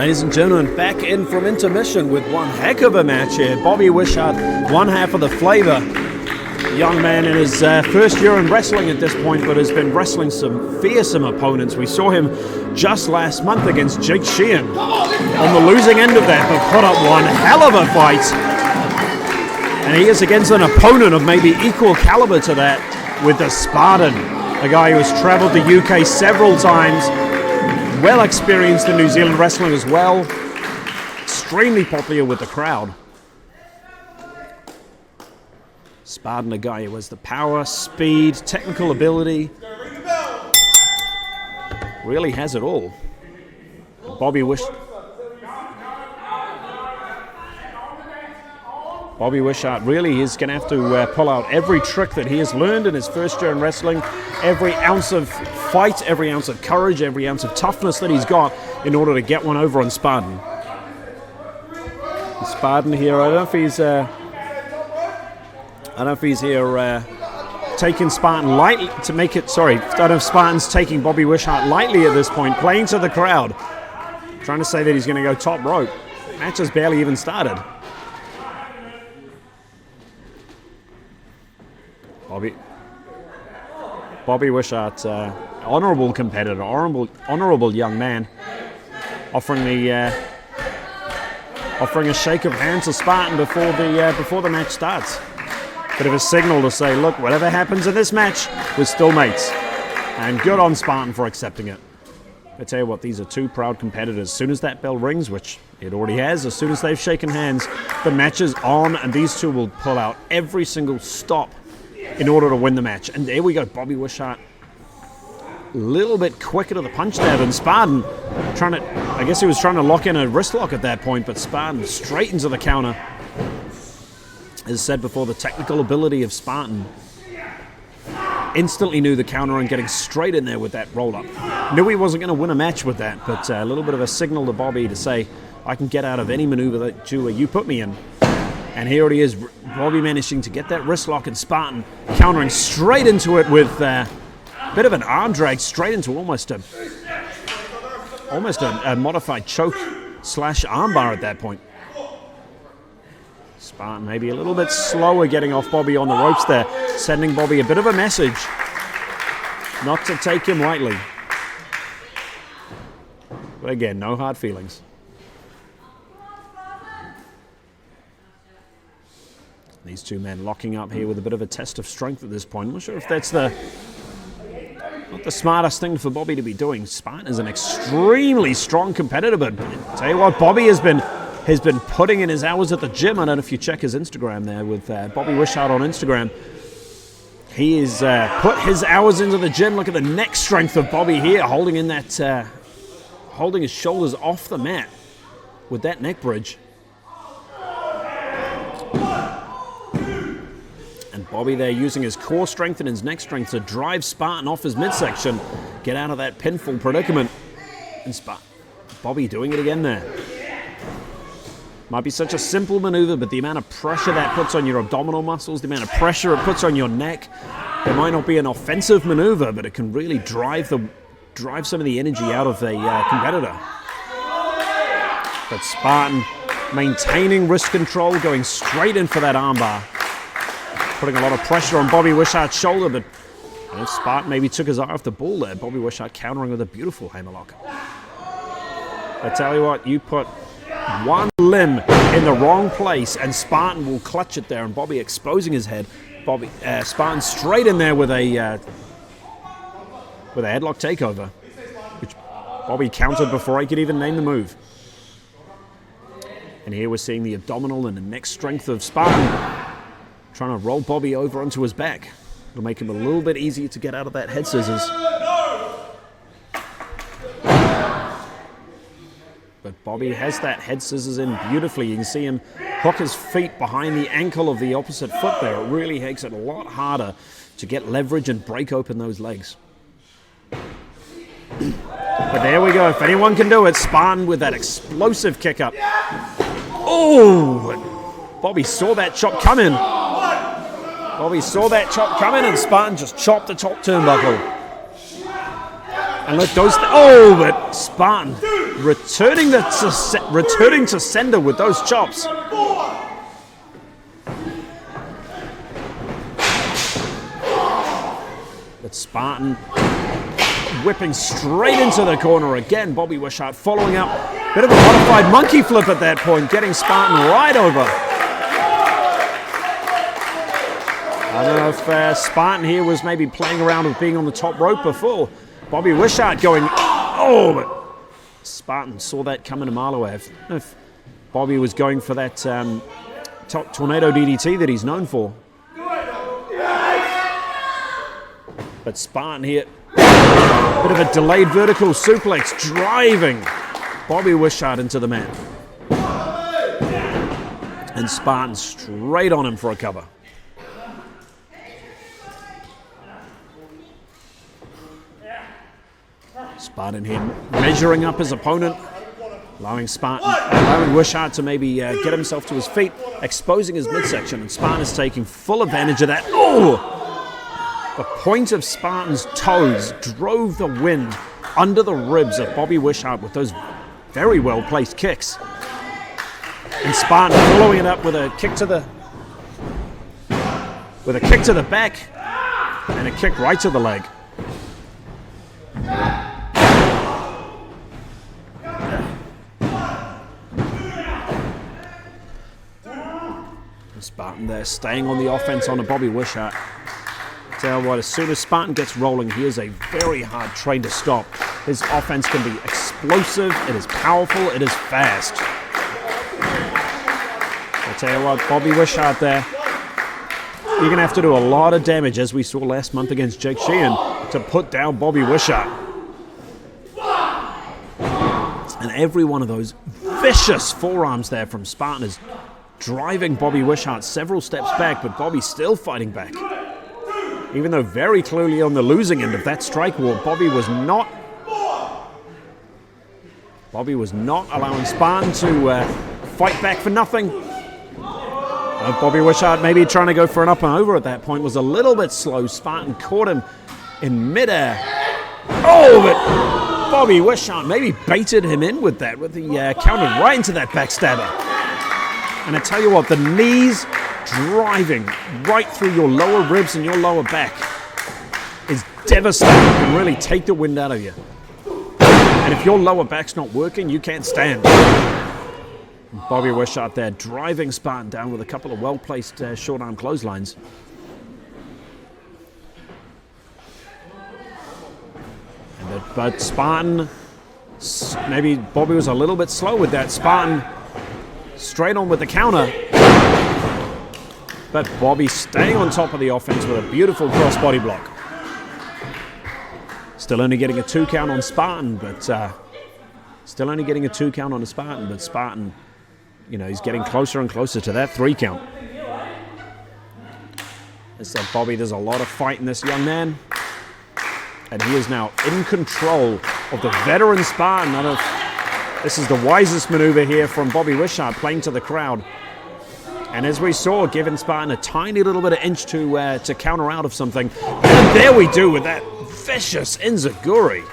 Ladies and gentlemen, back in from intermission with one heck of a match here. BobbyWisheart, one half of the flavor. Young man in his first year in wrestling at this point, but has been wrestling some fearsome opponents. We saw him just last month against Jake Sheehan on the losing end of that, but put up one hell of a fight. And he is against an opponent of maybe equal caliber to that with the Spartan, a guy who has traveled the UK several times, well experienced in New Zealand wrestling as well, extremely popular with the crowd. Spartan, a guy who has the power, speed, technical ability, really has it all. BobbyWisheart really is going to have to pull out every trick that he has learned in his first year in wrestling, every ounce of fight, every ounce of courage, every ounce of toughness that he's got in order to get one over on Spartan. Spartan here, I don't know if he's here taking Spartan lightly to make it, I don't know if Spartan's taking BobbyWisheart lightly at this point, playing to the crowd, trying to say that he's going to go top rope. Match has barely even started. BobbyWisheart, honorable competitor, honorable young man, offering a shake of hands to Spartan before the match starts. Bit of a signal to say, look, whatever happens in this match, we're still mates. And good on Spartan for accepting it. I tell you what, these are two proud competitors. As soon as that bell rings, which it already has, as soon as they've shaken hands, the match is on, and these two will pull out every single stop in order to win the match. And there we go, BobbyWisheart, a little bit quicker to the punch there than Spartan. I guess he was trying to lock in a wrist lock at that point, but Spartan straight into the counter. As said before, the technical ability of Spartan. Instantly knew the counter and getting straight in there with that roll-up. Knew he wasn't going to win a match with that, but a little bit of a signal to Bobby to say, I can get out of any maneuver that you put me in. And here it is, Bobby managing to get that wrist lock, and Spartan countering straight into it with a bit of an arm drag straight into almost a modified choke / armbar at that point. Spartan maybe a little bit slower getting off Bobby on the ropes there, sending Bobby a bit of a message not to take him lightly. But again, no hard feelings. These two men locking up here with a bit of a test of strength at this point. I'm not sure if that's not the smartest thing for Bobby to be doing. Spartan is an extremely strong competitor, but I'll tell you what, Bobby has been putting in his hours at the gym. I don't know if you check his Instagram there with BobbyWisheart on Instagram. He has put his hours into the gym. Look at the neck strength of Bobby here, holding his shoulders off the mat with that neck bridge. And Bobby there using his core strength and his neck strength to drive Spartan off his midsection, get out of that pinfall predicament. And Bobby doing it again there. Might be such a simple maneuver, but the amount of pressure that puts on your abdominal muscles, the amount of pressure it puts on your neck, it might not be an offensive maneuver, but it can really drive some of the energy out of a competitor. But Spartan maintaining wrist control, going straight in for that armbar. Putting a lot of pressure on BobbyWisheart's shoulder, but if Spartan maybe took his eye off the ball there, BobbyWisheart countering with a beautiful hammerlock. I tell you what, you put one limb in the wrong place and Spartan will clutch it there, and Bobby exposing his head. Spartan straight in there with a headlock takeover, which Bobby countered before he could even name the move. And here we're seeing the abdominal and the neck strength of Spartan, trying to roll Bobby over onto his back. It'll make him a little bit easier to get out of that head scissors. But Bobby has that head scissors in beautifully. You can see him hook his feet behind the ankle of the opposite foot there. It really makes it a lot harder to get leverage and break open those legs. But there we go. If anyone can do it, Spartan with that explosive kick up. Oh! Bobby saw that chop coming. And Spartan just chopped the top turnbuckle. And let those... but Spartan returning to sender with those chops. But Spartan whipping straight into the corner again. BobbyWisheart following up. Bit of a modified monkey flip at that point, getting Spartan right over. I don't know if Spartan here was maybe playing around with being on the top rope before. BobbyWisheart going, oh, but Spartan saw that coming a mile away. I don't know if Bobby was going for that top tornado DDT that he's known for. But Spartan here, bit of a delayed vertical suplex, driving BobbyWisheart into the mat. And Spartan straight on him for a cover. Spartan here measuring up his opponent, allowing Wisheart to maybe get himself to his feet, exposing his midsection, and Spartan is taking full advantage of that. Oh! The point of Spartan's toes drove the wind under the ribs of BobbyWisheart with those very well placed kicks. And Spartan following it up with a kick to the back and a kick right to the leg. Spartan there staying on the offense on a BobbyWisheart. Tell you what, as soon as Spartan gets rolling, he is a very hard train to stop. His offense can be explosive, it is powerful, it is fast. I tell you what, BobbyWisheart there, you're going to have to do a lot of damage, as we saw last month against Jake Sheehan, to put down BobbyWisheart. And every one of those vicious forearms there from Spartan is driving BobbyWisheart several steps back, but Bobby's still fighting back. Even though very clearly on the losing end of that strike war, Bobby was not allowing Spartan to fight back for nothing. BobbyWisheart maybe trying to go for an up and over at that point was a little bit slow. Spartan caught him in midair. Oh, but BobbyWisheart maybe baited him in with that, with the counter right into that backstabber. And I tell you what, the knees driving right through your lower ribs and your lower back is devastating. It can really take the wind out of you. And if your lower back's not working, you can't stand. BobbyWisheart there driving Spartan down with a couple of well-placed short arm clotheslines. But Spartan, maybe Bobby was a little bit slow with that. Spartan straight on with the counter. But Bobby staying on top of the offense with a beautiful crossbody block. Still only getting a 2 count on Spartan, but Spartan, you know, he's getting closer and closer to that 3 count. As I said, Bobby, there's a lot of fight in this young man. And he is now in control of the veteran Spartan. I don't know if this is the wisest maneuver here from BobbyWisheart, playing to the crowd. And as we saw, giving Spartan a tiny little bit of inch to counter out of something. And there we do with that vicious enziguri.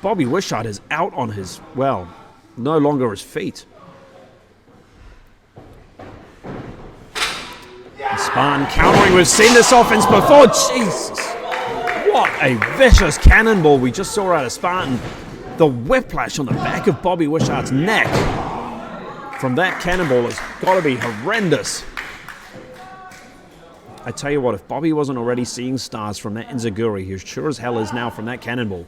BobbyWisheart is out on his, well, no longer his feet. And Spartan countering. We've seen this offense before. Jesus. What a vicious cannonball we just saw out of Spartan. The whiplash on the back of BobbyWisheart's neck from that cannonball has got to be horrendous. I tell you what, if Bobby wasn't already seeing stars from that enziguri, he sure as hell is now from that cannonball.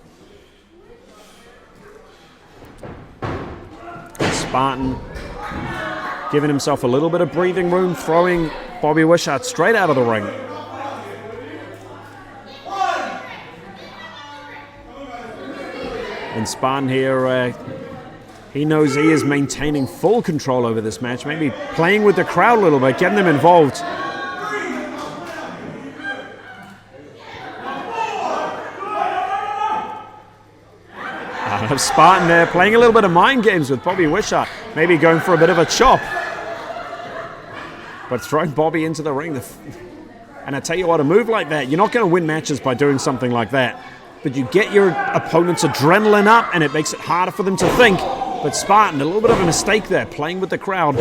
Spartan giving himself a little bit of breathing room, throwing BobbyWisheart straight out of the ring. And Spartan here, he knows he is maintaining full control over this match, maybe playing with the crowd a little bit, getting them involved. Spartan there playing a little bit of mind games with BobbyWisheart, maybe going for a bit of a chop. But throwing Bobby into the ring. And I tell you what, a move like that, you're not going to win matches by doing something like that. but you get your opponent's adrenaline up and it makes it harder for them to think. But Spartan, a little bit of a mistake there, playing with the crowd.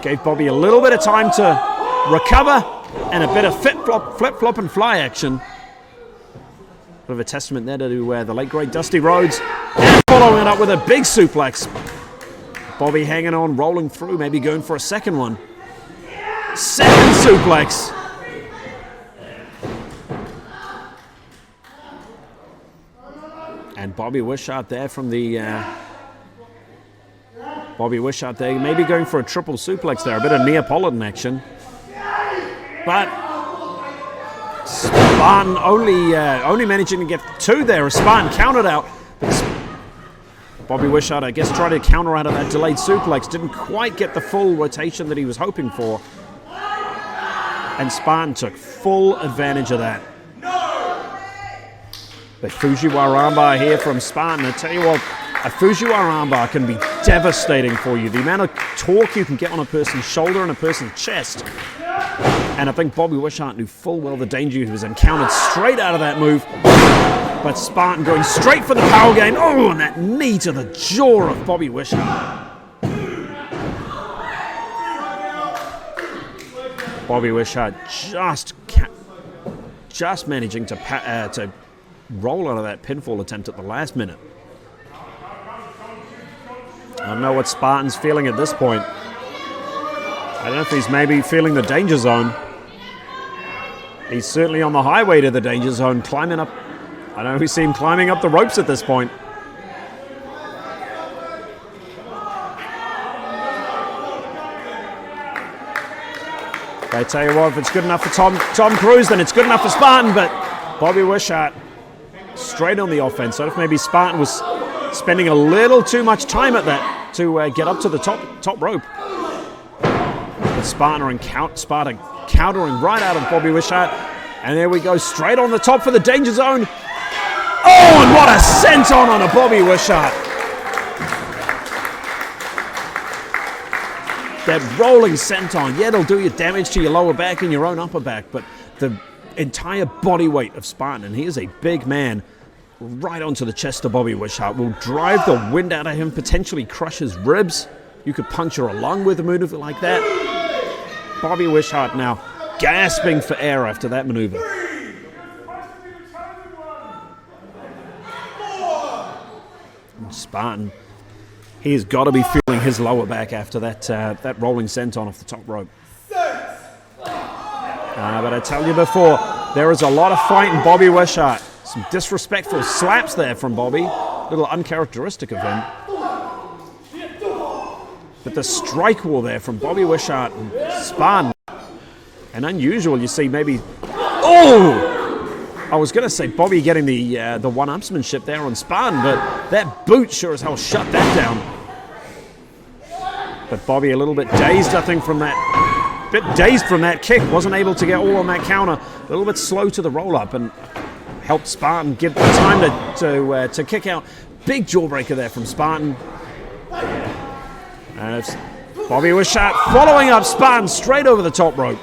Gave Bobby a little bit of time to recover and a bit of flip-flop and fly action. Bit of a testament there to the late great Dusty Rhodes. And following it up with a big suplex. Bobby hanging on, rolling through, maybe going for a second one. Second suplex. And BobbyWisheart there from the... BobbyWisheart there, maybe going for a triple suplex there. A bit of Neapolitan action. But Spartan only managing to get two there. Spartan countered out. But BobbyWisheart, I guess, tried to counter out of that delayed suplex. Didn't quite get the full rotation that he was hoping for. And Spartan took full advantage of that. The Fujiwara armbar here from Spartan. I tell you what, a Fujiwara armbar can be devastating for you. The amount of torque you can get on a person's shoulder and a person's chest. And I think BobbyWisheart knew full well the danger he was encountered straight out of that move. But Spartan going straight for the power gain. Oh, and that knee to the jaw of BobbyWisheart. BobbyWisheart just managing to roll out of that pinfall attempt at the last minute. I don't know what Spartan's feeling at this point. I don't know if he's maybe feeling the danger zone. He's certainly on the highway to the danger zone, climbing up. I don't know if we see him climbing up the ropes at this point. I tell you what, if it's good enough for Tom Cruise, then it's good enough for Spartan, but BobbyWisheart straight on the offense. So if maybe Spartan was spending a little too much time at that to get up to the top rope. But Spartan countering right out of BobbyWisheart. And there we go, straight on the top for the danger zone. Oh, and what a senton on a BobbyWisheart. That rolling senton, yeah, it'll do you damage to your lower back and your own upper back, but the entire body weight of Spartan, and he is a big man, right onto the chest of BobbyWisheart, will drive the wind out of him, potentially crush his ribs. You could puncture a lung with a maneuver like that. BobbyWisheart now gasping for air after that maneuver. And Spartan, he has got to be feeling his lower back after that rolling senton off the top rope. But I tell you before, there is a lot of fight in BobbyWisheart. Some disrespectful slaps there from Bobby. A little uncharacteristic of him. But the strike war there from BobbyWisheart and Spartan. And unusual, you see maybe... Oh! I was going to say Bobby getting the one-upsmanship there on Spartan, but that boot sure as hell shut that down. But Bobby a little bit dazed, I think, from that... Bit dazed from that kick. Wasn't able to get all on that counter. A little bit slow to the roll-up and helped Spartan get the time to kick out. Big jawbreaker there from Spartan. And it's BobbyWisheart following up Spartan straight over the top rope.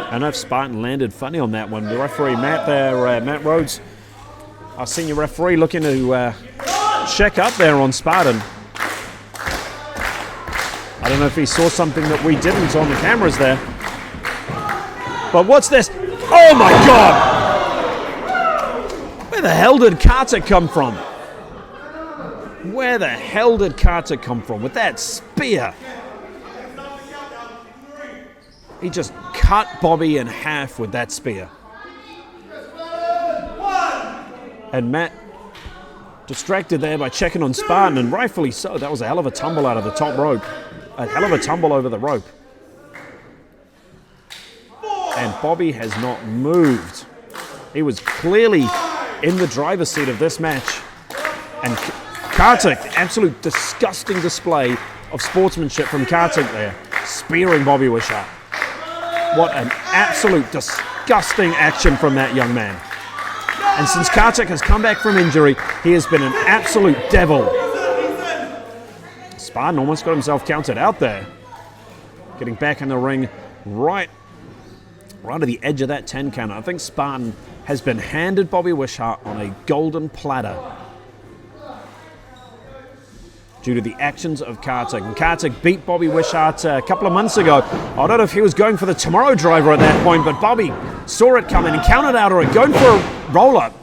I know if Spartan landed funny on that one. The referee, Matt Rhodes, our senior referee, looking to check up there on Spartan. I don't know if he saw something that we didn't on the cameras there. But what's this? Oh my God! Where the hell did Kartik come from? Where the hell did Kartik come from with that spear? He just cut Bobby in half with that spear. And Matt distracted there by checking on Spartan, and rightfully so. That was a hell of a tumble out of the top rope. A hell of a tumble over the rope. And Bobby has not moved. He was clearly in the driver's seat of this match. And Kartik, absolute disgusting display of sportsmanship from Kartik there, spearing BobbyWisheart. What an absolute disgusting action from that young man. And since Kartik has come back from injury, he has been an absolute devil. Spartan almost got himself counted out there. getting back in the ring right to the edge of that 10 count. I think Spartan has been handed Bobby Wishart on a golden platter due to the actions of Kartik. And Kartik beat Bobby Wishart a couple of months ago. I don't know if he was going for the tomorrow driver at that point, but Bobby saw it coming and counted out on it, going for a roll-up.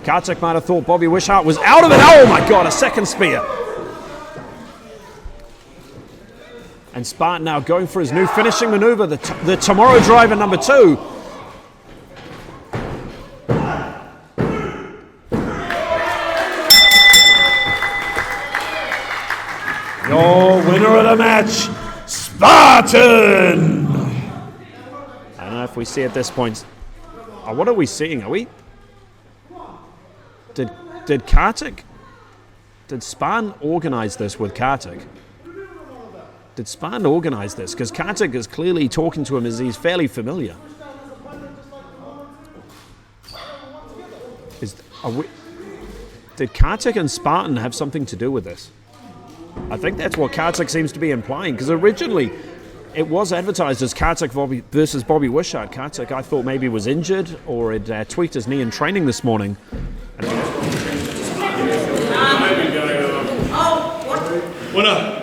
Kartik might have thought Bobby Wishart was out of it. Oh my God, a second spear. And Spartan now going for his new finishing maneuver, the tomorrow driver number 2. Your winner of the match, Spartan! I don't know if we see at this point. Oh, what are we seeing? Are we? Did Kartik? Did Spartan organize this with Kartik? Did Spartan organize this? Because Kartik is clearly talking to him as he's fairly familiar. Did Kartik and Spartan have something to do with this? I think that's what Kartik seems to be implying, because originally it was advertised as Kartik versus Bobby Wishart. Kartik, I thought maybe was injured or had tweaked his knee in training this morning. Winner.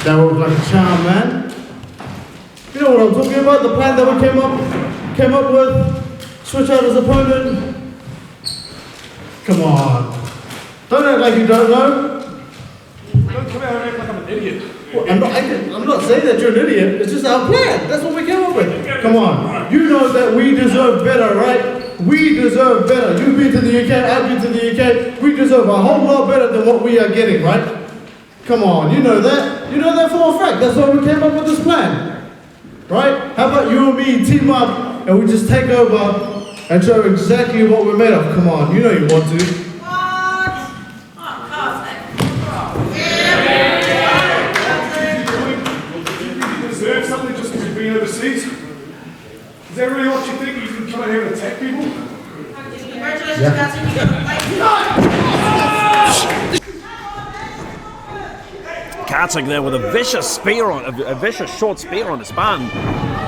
That was like a charm, man. You know what I'm talking about? The plan that we came up with. Switch out his opponent. Come on. Don't act like you don't know. Don't come out and act like I'm an idiot. Well, I'm not saying that you're an idiot. It's just our plan. That's what we came up with. Come on. You know that we deserve better, right? We deserve better. You've been to the UK, I've been to the UK. We deserve a whole lot better than what we are getting, right? Come on, you know that. You know that for a fact. That's why we came up with this plan. Right? How about you and me team up and we just take over and show exactly what we're made of? Come on, you know you want to. You deserve something just because you've been overseas? Is that really what you think? You can come out here and attack people? Congratulations, guys. Kartik there with a vicious short spear on his Spartan,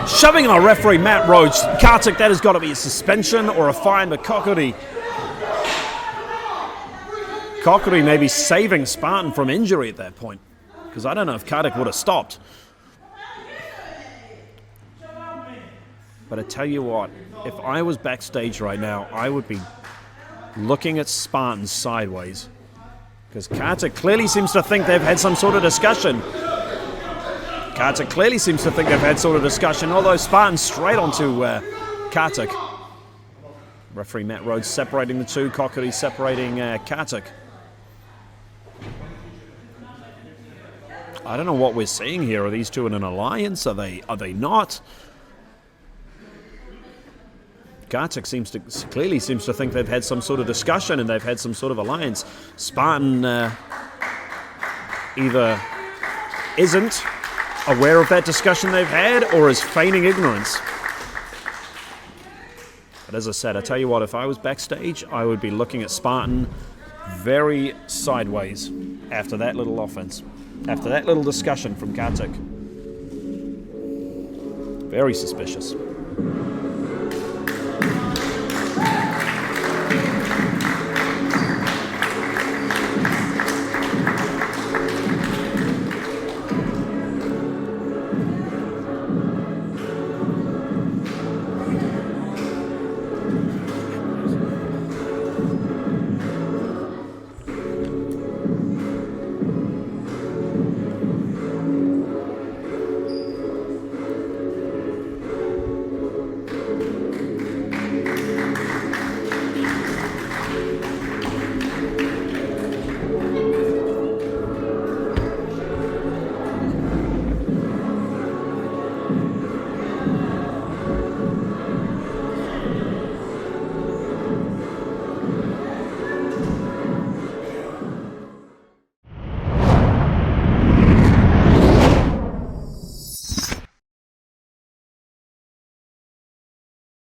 shoving our referee Matt Roach. Kartik, that has got to be a suspension or a fine, but Kokuri may be saving Spartan from injury at that point, because I don't know if Kartik would have stopped. But I tell you what, if I was backstage right now, I would be looking at Spartan sideways. Because Kartik clearly seems to think they've had some sort of discussion. Although Spartan straight onto Kartik. Referee Matt Rhodes separating the two. Kokuri separating Kartik. I don't know what we're seeing here. Are these two in an alliance? Are they not? Kartik clearly seems to think they've had some sort of discussion and they've had some sort of alliance. Spartan either isn't aware of that discussion they've had or is feigning ignorance. But as I said, I tell you what, if I was backstage, I would be looking at Spartan very sideways after that little offense, after that little discussion from Kartik. Very suspicious.